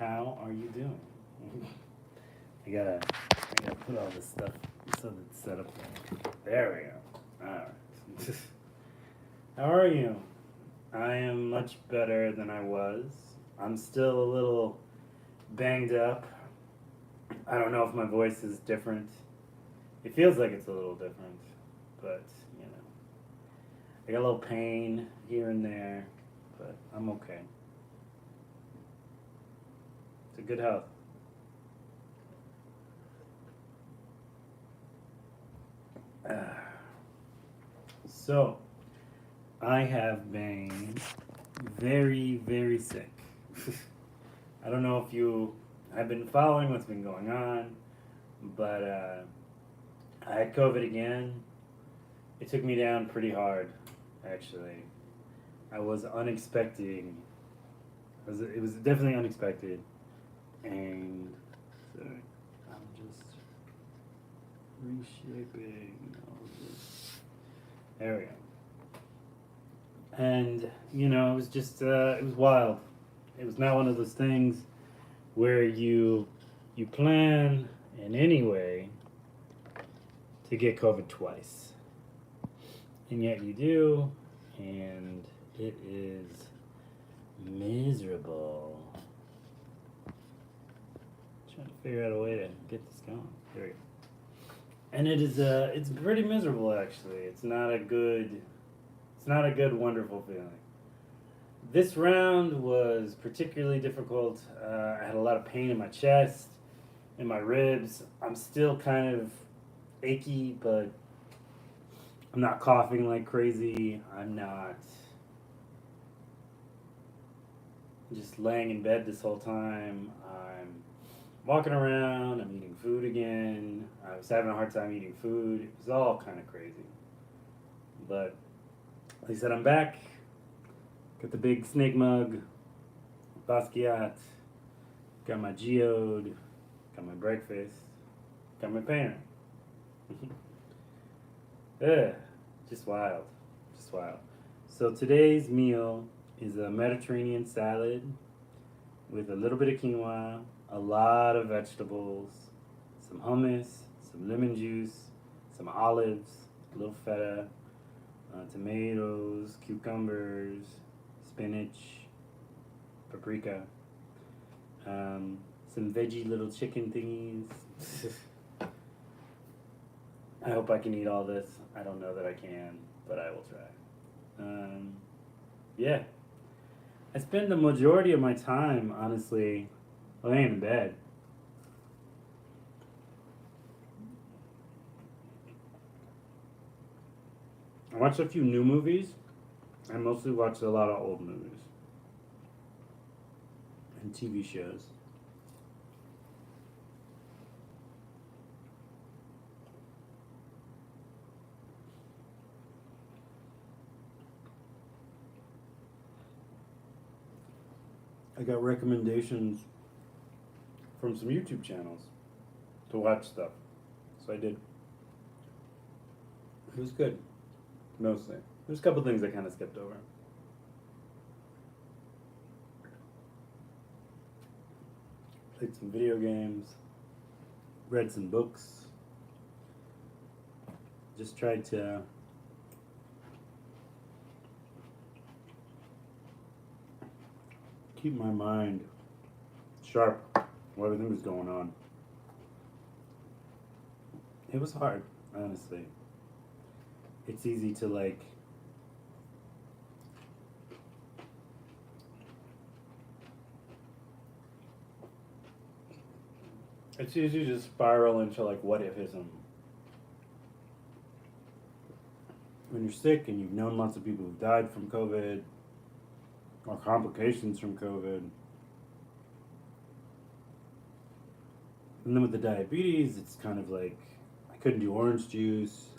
How are you doing? I gotta put all this stuff so that it's set up there. There we go. Alright. How are you? I am much better than I was. I'm still a little banged up. I don't know if my voice is different. It feels like it's a little different, but you know. I got a little pain here and there, but I'm okay. It's a good health. So, I have been very, very sick. I don't know if you have been following what's been going on, but I had COVID again. It took me down pretty hard, actually. I was unexpecting. It was definitely unexpected, and so I'm just reshaping all of this. There we go. And you know, it was just it was wild. It was not one of those things where you plan in any way to get COVID twice, and yet you do, and it is miserable. Trying to figure out a way to get this going. There we go. And it is it's pretty miserable actually. It's not a good wonderful feeling. This round was particularly difficult. I had a lot of pain in my chest, in my ribs. I'm still kind of achy, but I'm not coughing like crazy. I'm not just laying in bed this whole time. I'm walking around. I'm eating food again. I was having a hard time eating food. It was all kind of crazy. But like I said, I'm back. Got the big snake mug, Basquiat. Got my geode. Got my breakfast. Got my painter. Yeah, just wild. Just wild. So today's meal is a Mediterranean salad with a little bit of quinoa, a lot of vegetables, some hummus, some lemon juice, some olives, a little feta, tomatoes, cucumbers, spinach, paprika, some veggie little chicken thingies. I hope I can eat all this. I don't know that I can, but I will try. Yeah. I spend the majority of my time, honestly, laying in bed. I watched a few new movies. I mostly watched a lot of old movies and TV shows. I got recommendations from some YouTube channels to watch stuff, so I did. It was good, mostly. There's a couple things I kind of skipped over. Played some video games, read some books, just tried to keep my mind sharp while everything was going on. It was hard, honestly. It's easy to it's easy to spiral into what ifism. When you're sick and you've known lots of people who've died from COVID or complications from COVID. And then with the diabetes, it's kind of like I couldn't do orange juice.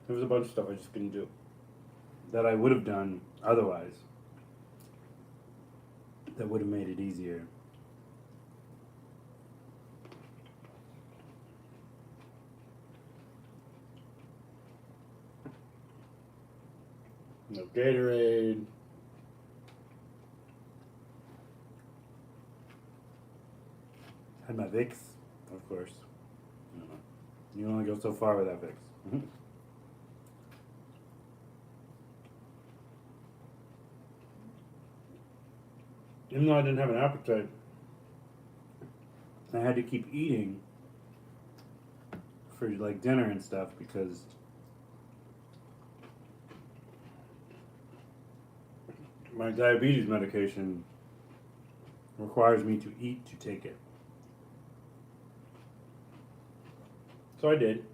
There was a bunch of stuff I just couldn't do that I would have done otherwise that would have made it easier. No Gatorade. Had my Vicks, of course. You only go so far without Vicks. Even though I didn't have an appetite, I had to keep eating for like dinner and stuff because my diabetes medication requires me to eat to take it. So I did. It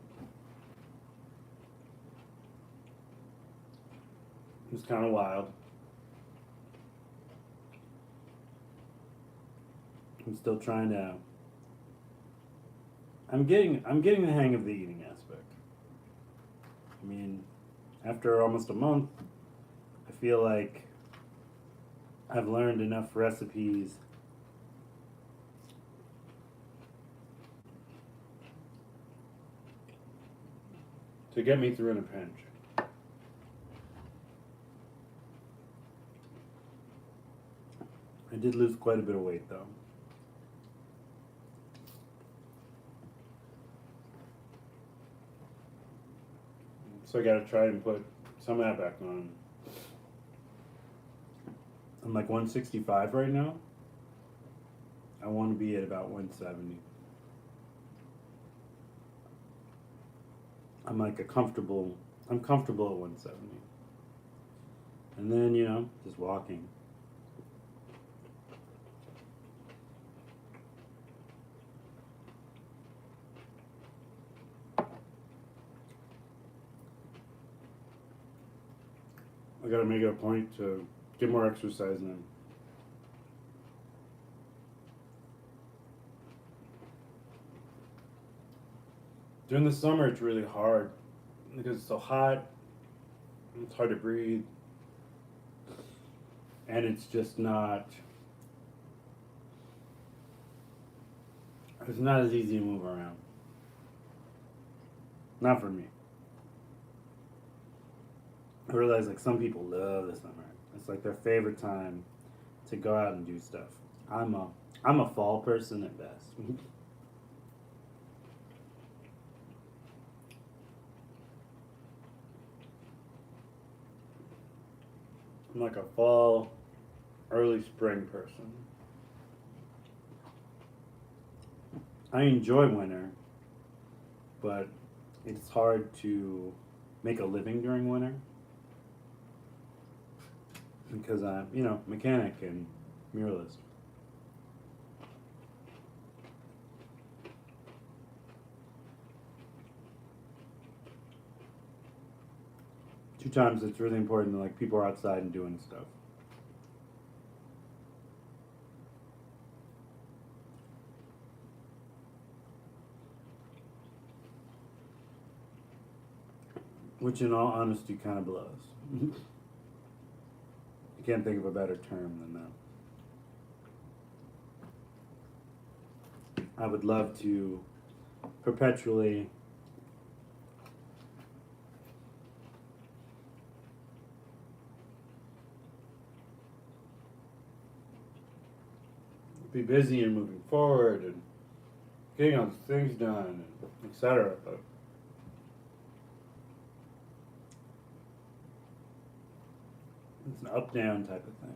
was kind of wild. I'm still trying to. I'm getting the hang of the eating aspect. I mean, after almost a month, I feel like I've learned enough recipes to get me through in a pinch. I did lose quite a bit of weight though. So I gotta try and put some of that back on. I'm like 165 right now. I want to be at about 170. I'm comfortable at 170. And then, just walking. I gotta make it a point to get more exercise in. During the summer, it's really hard because it's so hot. It's hard to breathe, and it's just not. It's not as easy to move around. Not for me. I realize like some people love the summer. It's like their favorite time to go out and do stuff. I'm a fall person at best. I'm like a fall, early spring person. I enjoy winter, but it's hard to make a living during winter because I'm, mechanic and muralist. Two times it's really important that like people are outside and doing stuff. Which in all honesty kind of blows. I can't think of a better term than that. I would love to perpetually be busy and moving forward and getting all the things done, and etc. But it's an up-down type of thing.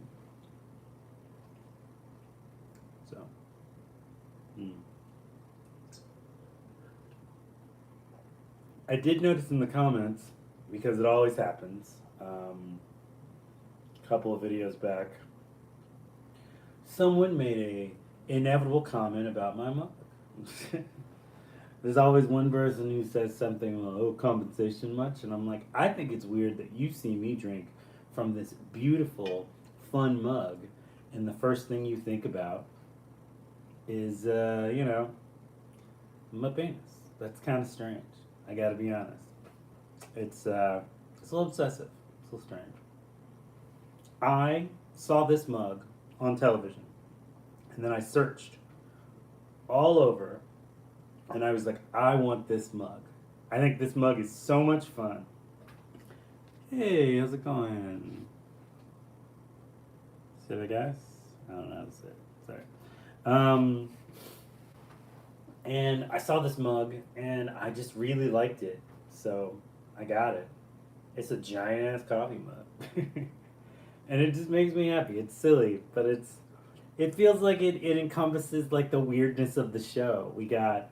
So, I did notice in the comments, because it always happens, a couple of videos back, someone made a inevitable comment about my mug. There's always one person who says something, oh, compensation much? And I'm like, I think it's weird that you see me drink from this beautiful, fun mug, and the first thing you think about is, my penis. That's kind of strange. I gotta be honest. It's a little obsessive. It's a little strange. I saw this mug on television, and then I searched all over, and I was like, I want this mug. I think this mug is so much fun. Hey, how's it going? Say it, guys. I don't know how to say it. Sorry. Um, and I saw this mug, and I just really liked it, so I got it. It's a giant ass coffee mug, and it just makes me happy. It's silly, but it feels like it encompasses like the weirdness of the show. We got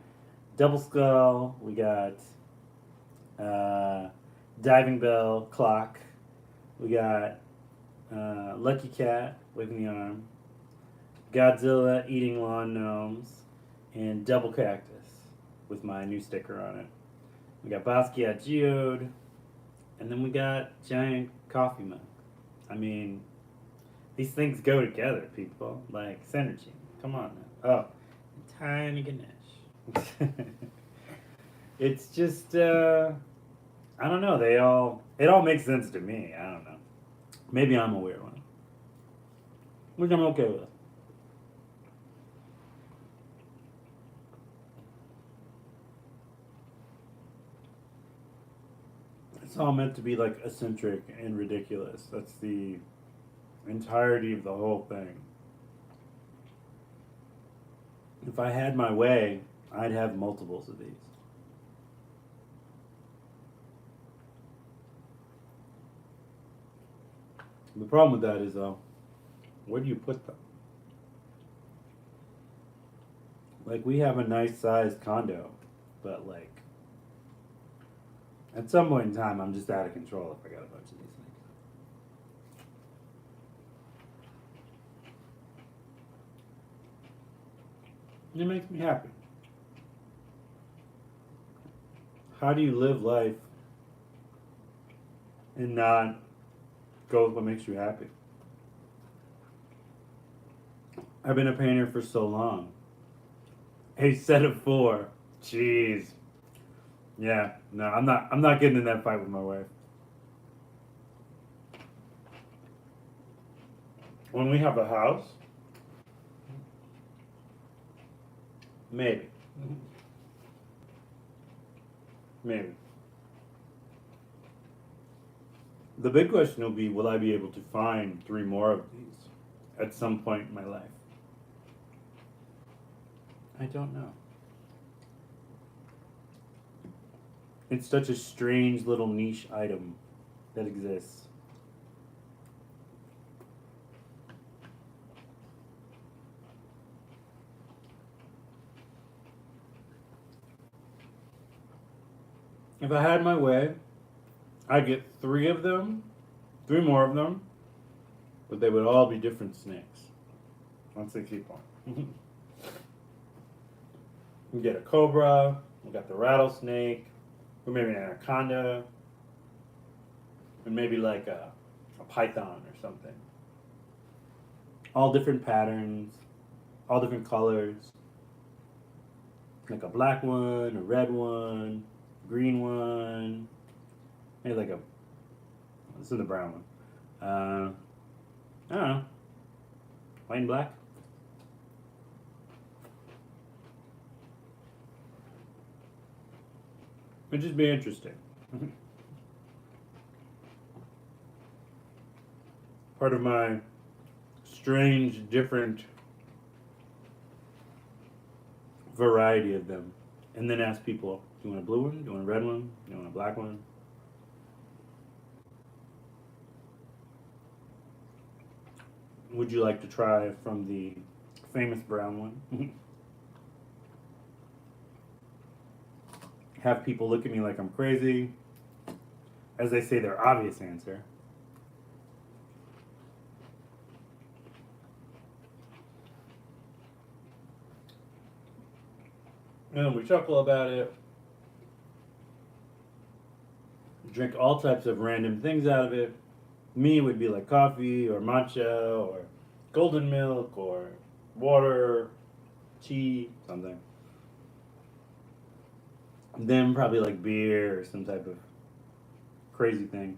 double skull. We got uh, diving bell clock. We got Lucky Cat waving the arm, Godzilla eating lawn gnomes, and Double Cactus with my new sticker on it. We got Basquiat Geode, and then we got Giant Coffee Mug. I mean, these things go together, people. Like, synergy. Come on now. Oh, Tiny Ganesh. It's just, I don't know. It all makes sense to me. I don't know. Maybe I'm a weird one, which I'm okay with. It's all meant to be like eccentric and ridiculous. That's the entirety of the whole thing. If I had my way, I'd have multiples of these. The problem with that is, though, where do you put them? Like, we have a nice sized condo, but like, at some point in time, I'm just out of control if I got a bunch of these things. It makes me happy. How do you live life and not go with what makes you happy? I've been a painter for so long. A set of four. Jeez. Yeah. No, I'm not. I'm not getting in that fight with my wife. When we have a house, maybe. Maybe. The big question will be: will I be able to find three more of these at some point in my life? I don't know. It's such a strange little niche item that exists. If I had my way, I'd get three of them, three more of them, but they would all be different snakes. Once they keep on. We get a cobra, we got the rattlesnake, or maybe an anaconda, and maybe like a python or something. All different patterns, all different colors. Like a black one, a red one, green one, maybe like a. This is the brown one. I don't know. White and black. It'd just be interesting. Part of my strange, different variety of them. And then ask people, do you want a blue one? Do you want a red one? Do you want a black one? Would you like to try from the famous brown one? Have people look at me like I'm crazy as they say their obvious answer. And we chuckle about it, drink all types of random things out of it. Me would be like coffee or matcha or golden milk or water, tea, something. Them probably like beer or some type of crazy thing.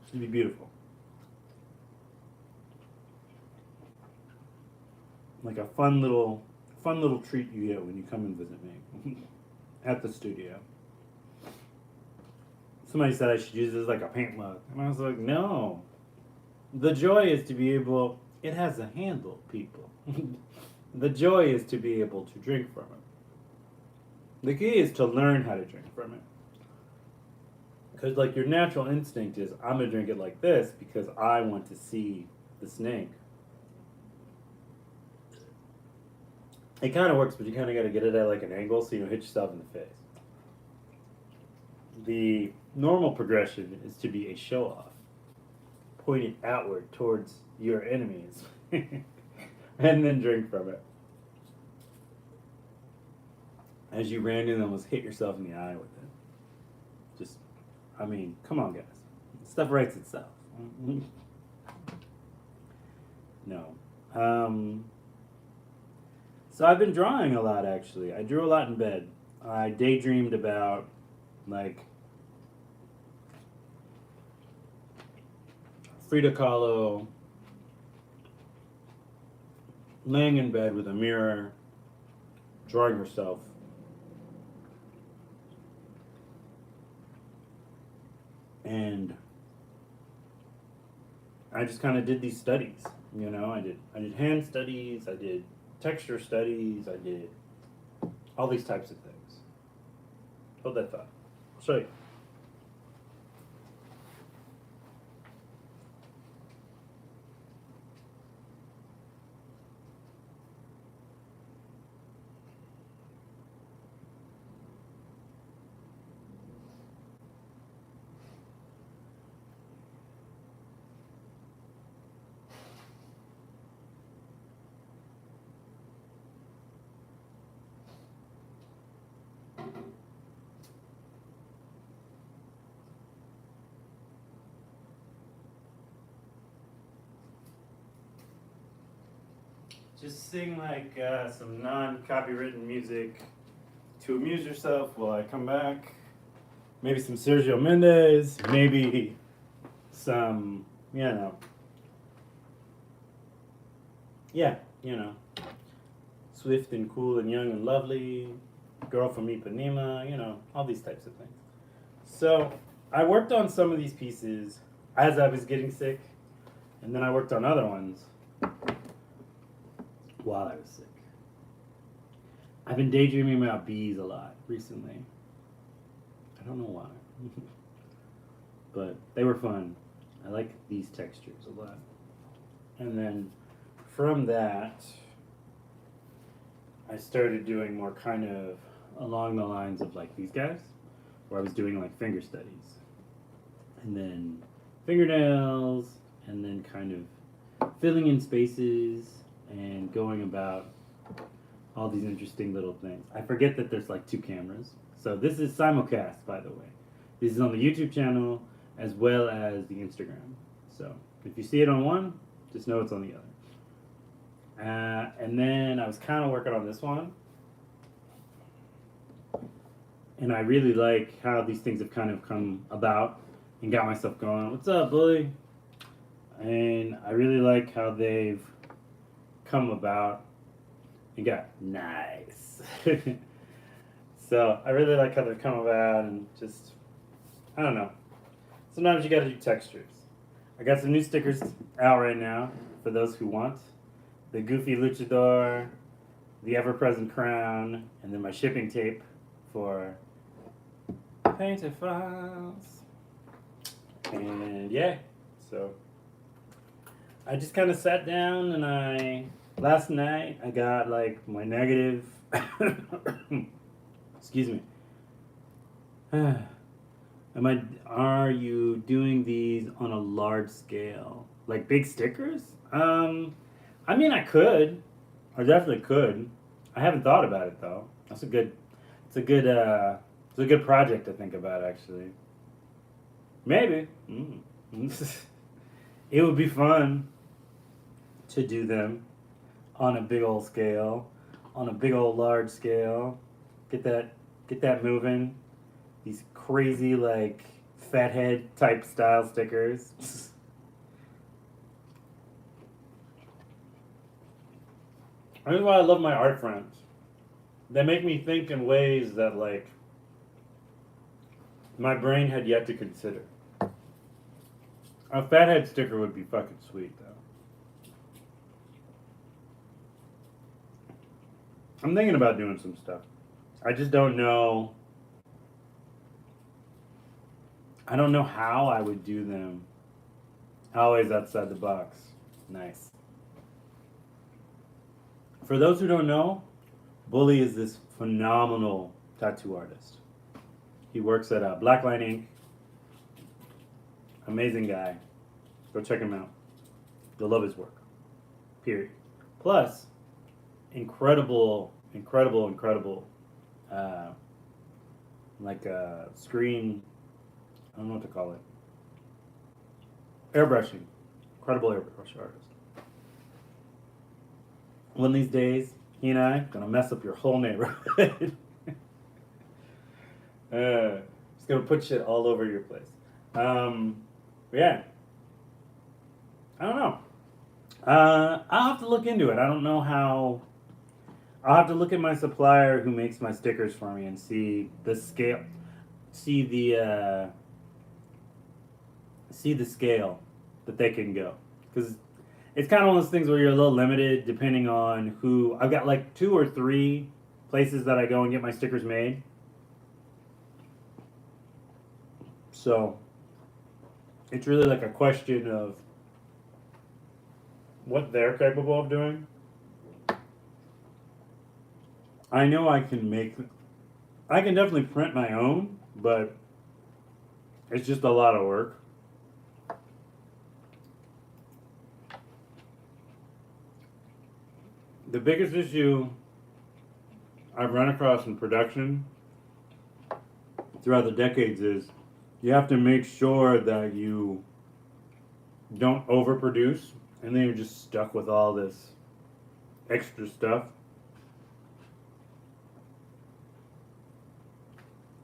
It'd be beautiful. Like a fun little treat you get when you come and visit me at the studio. somebody said I should use this like a paint mug. And I was like, no. The joy is to be able, it has a handle, people. The joy is to be able to drink from it. The key is to learn how to drink from it. Because, like, your natural instinct is, I'm going to drink it like this because I want to see the snake. It kind of works, but you kind of got to get it at, like, an angle so you don't hit yourself in the face. The normal progression is to be a show-off, pointed outward towards your enemies, and then drink from it. As you randomly almost hit yourself in the eye with it. Just, I mean, come on, guys. Stuff writes itself. No. So I've been drawing a lot, actually. I drew a lot in bed. I daydreamed about, like, Frida Kahlo laying in bed with a mirror, drawing herself. And I just kind of did these studies, you know. I did hand studies, I did texture studies, I did all these types of things. Hold that thought. I'll show you. Just sing like some non-copywritten music to amuse yourself while I come back. Maybe some Sergio Mendes, maybe some, you know, yeah, you know, Swift and Cool and Young and Lovely, Girl from Ipanema, you know, all these types of things. So I worked on some of these pieces as I was getting sick, and then I worked on other ones while I was sick. I've been daydreaming about bees a lot recently. I don't know why. But they were fun. I like these textures a lot. And then from that, I started doing more kind of along the lines of like these guys, where I was doing like finger studies. And then fingernails, and then kind of filling in spaces and going about all these interesting little things. I forget that there's like 2 cameras. So this is simulcast, by the way. This is on the YouTube channel as well as the Instagram. So if you see it on one, just know it's on the other. And then I was kind of working on this one. And I really like how these things have kind of come about and got myself going. What's up, bully? And I really like how they've come about and got nice. So I really like how they've come about, and just, I don't know. Sometimes you gotta do textures. I got some new stickers out right now for those who want. The Goofy Luchador, the Ever-Present Crown, and then my shipping tape for painted files. And yeah, so I just kind of sat down and last night I got like my negative, excuse me. Are you doing these on a large scale? Like big stickers? I mean, I could. I definitely could. I haven't thought about it though. It's a good project to think about, actually. Maybe. It would be fun to do them on a big old scale, on a big old large scale. Get that moving. These crazy like fathead type style stickers. That's why I love my art friends. They make me think in ways that like my brain had yet to consider. A fathead sticker would be fucking sweet, though. I'm thinking about doing some stuff. I just don't know. I don't know how I would do them. Always outside the box. Nice. For those who don't know, Bully is this phenomenal tattoo artist. He works at Blackline Inc. Amazing guy. Go check him out. You'll love his work. Period. Plus, incredible, like a screen, I don't know what to call it. Airbrushing. Incredible airbrush artist. One of these days, he and I gonna mess up your whole neighborhood. Just gonna put shit all over your place. Yeah. I don't know. I'll have to look into it. I don't know how. I'll have to look at my supplier who makes my stickers for me and see the scale. See the scale that they can go. Because it's kind of one of those things where you're a little limited depending on who. I've got like 2 or 3 places that I go and get my stickers made. So it's really like a question of what they're capable of doing. I know I can definitely print my own, but it's just a lot of work. The biggest issue I've run across in production throughout the decades is you have to make sure that you don't overproduce, and then you're just stuck with all this extra stuff.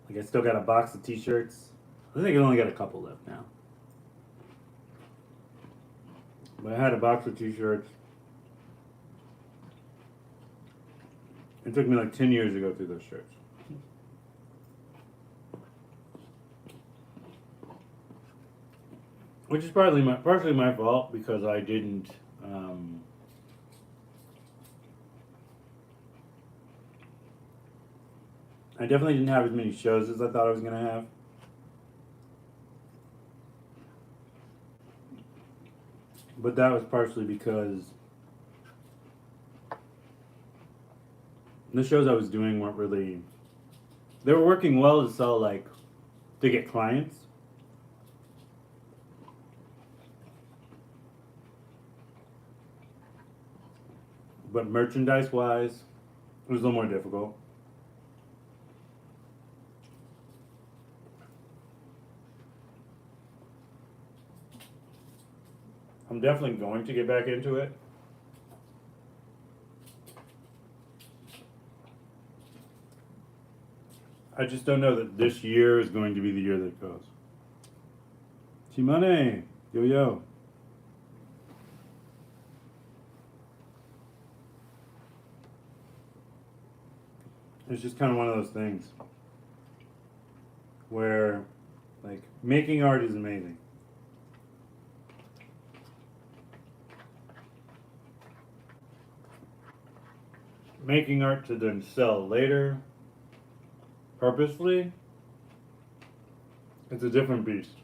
Like I still got a box of t-shirts. I think I only got a couple left now. But I had a box of t-shirts. It took me like 10 years to go through those shirts. Which is partially my fault because I didn't I definitely didn't have as many shows as I thought I was gonna have. But that was partially because the shows I was doing weren't really, they were working well to sell, like, to get clients. But merchandise wise, it was a little more difficult. I'm definitely going to get back into it. I just don't know that this year is going to be the year that it goes. Chimane, yo yo. It's just kind of one of those things where, like, making art is amazing. Making art to then sell later, purposely, it's a different beast.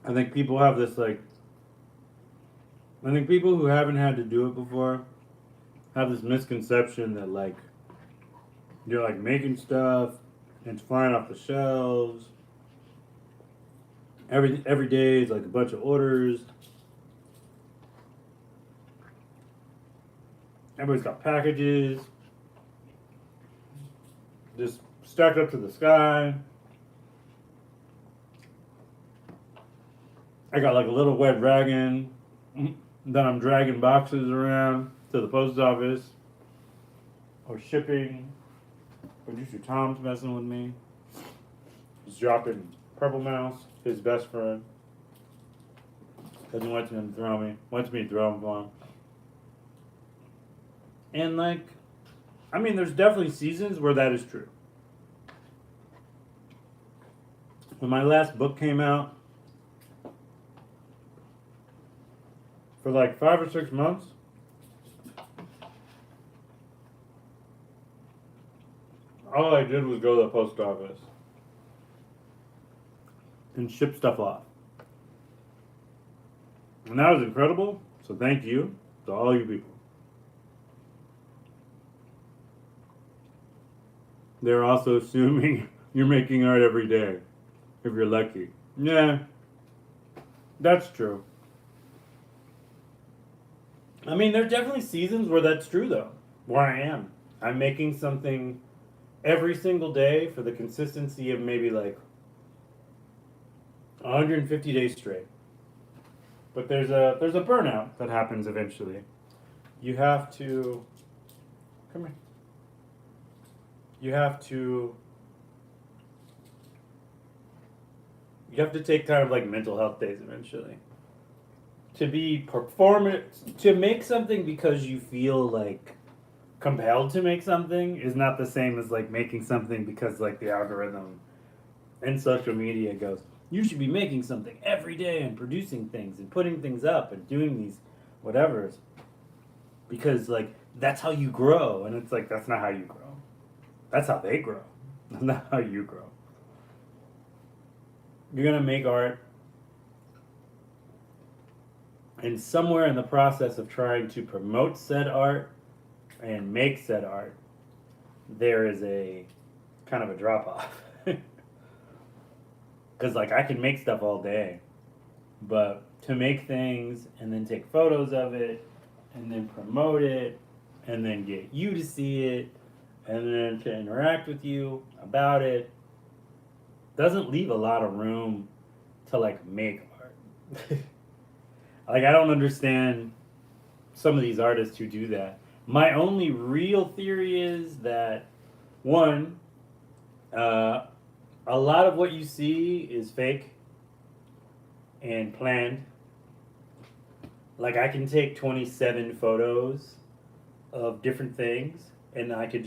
I think people have this, like, I think people who haven't had to do it before have this misconception that, like, you're, like, making stuff and it's flying off the shelves. Every day is like a bunch of orders. Everybody's got packages just stacked up to the sky. I got like a little wet dragon. Then I'm dragging boxes around to the post office or shipping. Producer Tom's messing with me. He's dropping Purple Mouse, his best friend. Because he wants me to throw him for him. And, like, I mean, there's definitely seasons where that is true. when my last book came out, for like 5 or 6 months, all I did was go to the post office and ship stuff off. And that was incredible, so thank you to all you people. They're also assuming you're making art every day, if you're lucky. Yeah, that's true. I mean, there's definitely seasons where that's true, though. Where I am. I'm making something every single day for the consistency of maybe like 150 days straight. But there's a burnout that happens eventually. You have to come here. You have to take kind of like mental health days eventually. To be to make something because you feel like compelled to make something is not the same as like making something because like the algorithm and social media goes, you should be making something every day and producing things and putting things up and doing these whatevers because like that's how you grow. And it's like, that's not how you grow. That's how they grow. That's not how you grow. You're gonna make art, and somewhere in the process of trying to promote said art and make said art, there is a kind of a drop off. Because like I can make stuff all day, but to make things and then take photos of it and then promote it and then get you to see it and then to interact with you about it doesn't leave a lot of room to like make art. Like I don't understand some of these artists who do that. My only real theory is that one, a lot of what you see is fake and planned. Like I can take 27 photos of different things and I could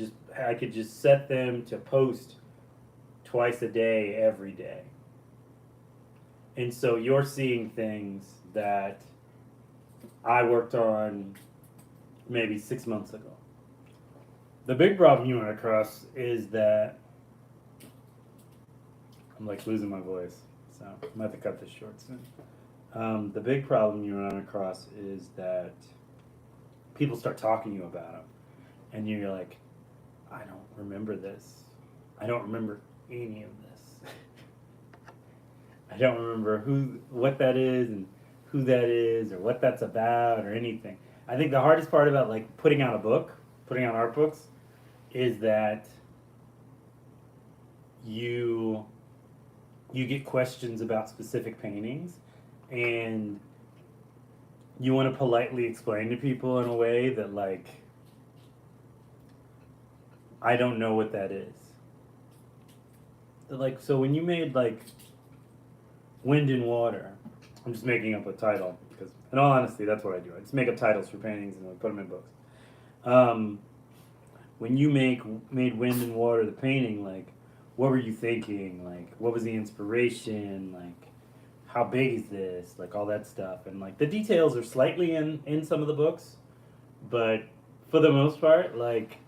just set them to post twice a day every day. And so you're seeing things that I worked on maybe 6 months ago. The big problem you run across is that I'm like losing my voice, so I'm gonna have to cut this short soon. The big problem you run across is that people start talking to you about them, and you're like, I don't remember this. I don't remember any of this. I don't remember what that is and who that is or what that's about or anything. I think the hardest part about like putting out art books, is that you get questions about specific paintings and you want to politely explain to people in a way that like I don't know what that is. Like so when you made like Wind and Water, I'm just making up a title because in all honesty that's what I do. I just make up titles for paintings and I put them in books. When you made Wind and Water the painting, like what were you thinking? Like what was the inspiration? Like how big is this? Like all that stuff. And like the details are slightly in some of the books, but for the most part, like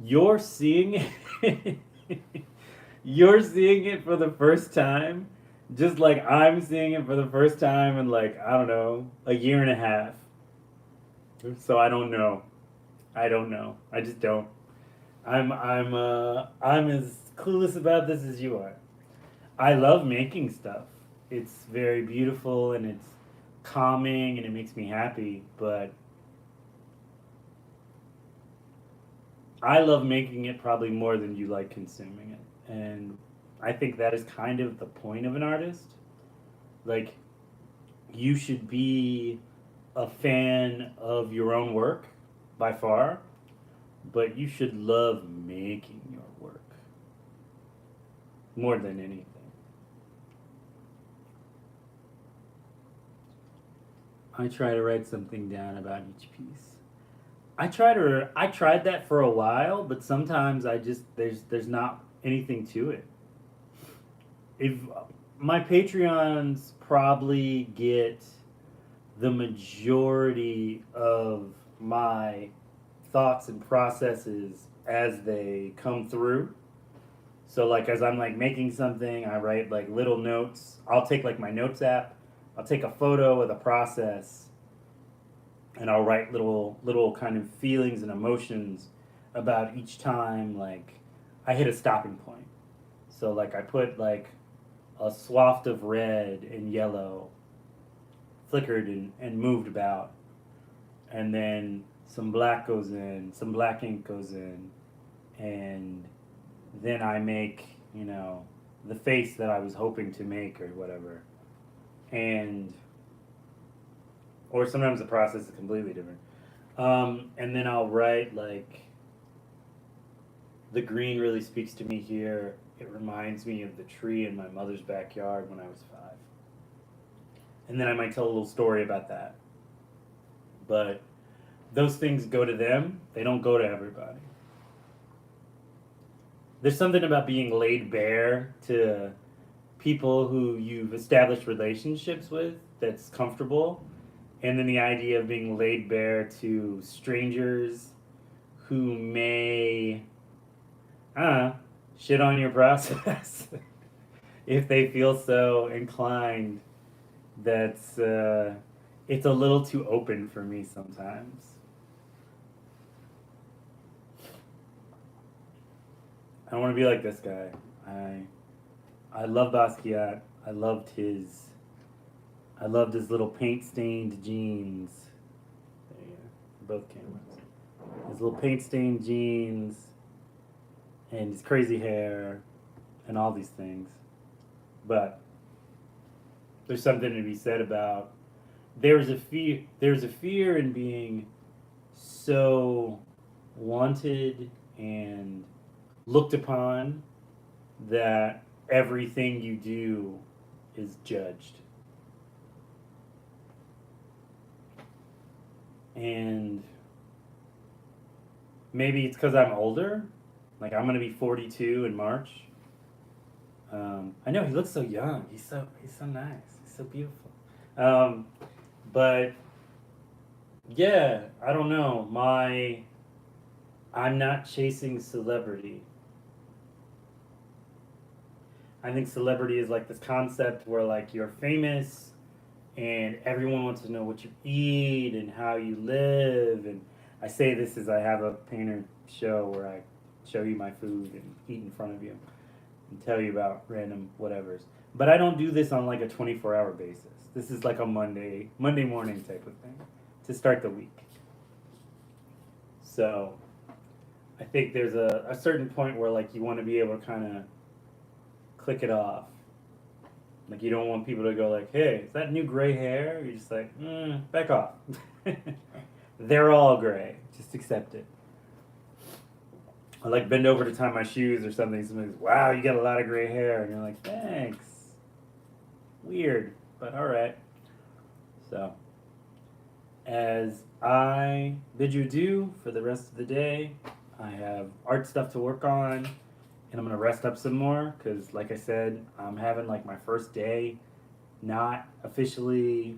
you're seeing it you're seeing it for the first time, just like I'm seeing it for the first time in like, I don't know, a year and a half. So I don't know. I just don't. I'm as clueless about this as you are. I love making stuff. It's very beautiful and it's calming and it makes me happy, but I love making it probably more than you like consuming it. And I think that is kind of the point of an artist. Like, you should be a fan of your own work by far, but you should love making your work more than anything. I try to write something down about each piece. I tried that for a while, but sometimes I just there's not anything to it. if my Patreons probably get the majority of my thoughts and processes as they come through. So like as I'm like making something, I write like little notes. I'll take like my notes app, I'll take a photo of the process, and I'll write little kind of feelings and emotions about each time like I hit a stopping point. So like I put like a swath of red and yellow flickered and moved about, and then some black goes in, some black ink goes in, and then I make, you know, the face that I was hoping to make or whatever. And or sometimes the process is completely different. And then I'll write like the green really speaks to me here. It reminds me of the tree in my mother's backyard when I was 5. And then I might tell a little story about that. But those things go to them, they don't go to everybody. There's something about being laid bare to people who you've established relationships with that's comfortable. And then the idea of being laid bare to strangers who may, I don't know, shit on your process if they feel so inclined. That's it's a little too open for me sometimes. I don't want to be like this guy. I love Basquiat. I loved his little paint stained jeans. There you go. Both cameras. His little paint stained jeans and his crazy hair and all these things. But there's something to be said about there's a fear in being so wanted and looked upon that everything you do is judged. And maybe it's because I'm older. Like I'm gonna be 42 in March. I know he looks so young. He's so nice. He's so beautiful. But yeah, I don't know. I'm not chasing celebrity. I think celebrity is like this concept where like you're famous and everyone wants to know what you eat and how you live. And I say this as I have a painter show where I show you my food and eat in front of you and tell you about random whatevers. But I don't do this on like a 24-hour basis. This is like a Monday morning type of thing to start the week. So I think there's a certain point where like you want to be able to kind of click it off. Like you don't want people to go like, hey, is that new gray hair? You're just like, back off. They're all gray. Just accept it. I like bend over to tie my shoes or something. Somebody's, wow, you got a lot of gray hair. And you're like, thanks. Weird, but all right. So, as I bid you adieu for the rest of the day, I have art stuff to work on, and I'm going to rest up some more because, like I said, I'm having like my first day not officially.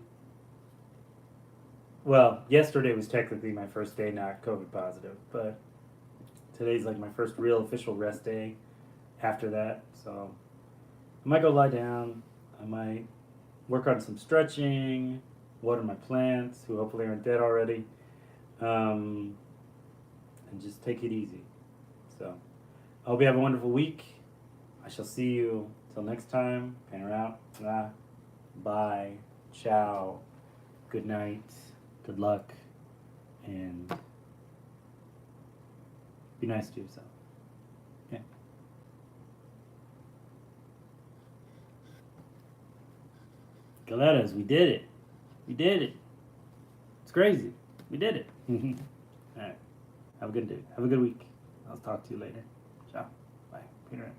Well, yesterday was technically my first day not COVID positive, but today's like my first real official rest day after that. So I might go lie down. I might work on some stretching, water my plants, who hopefully aren't dead already, and just take it easy. So I hope you have a wonderful week. I shall see you till next time. Painter out. Bye. Ciao. Good night. Good luck. And be nice to yourself. Yeah. Galeras, we did it. We did it. It's crazy. We did it. All right. Have a good day. Have a good week. I'll talk to you later. Ciao. Bye. Peter.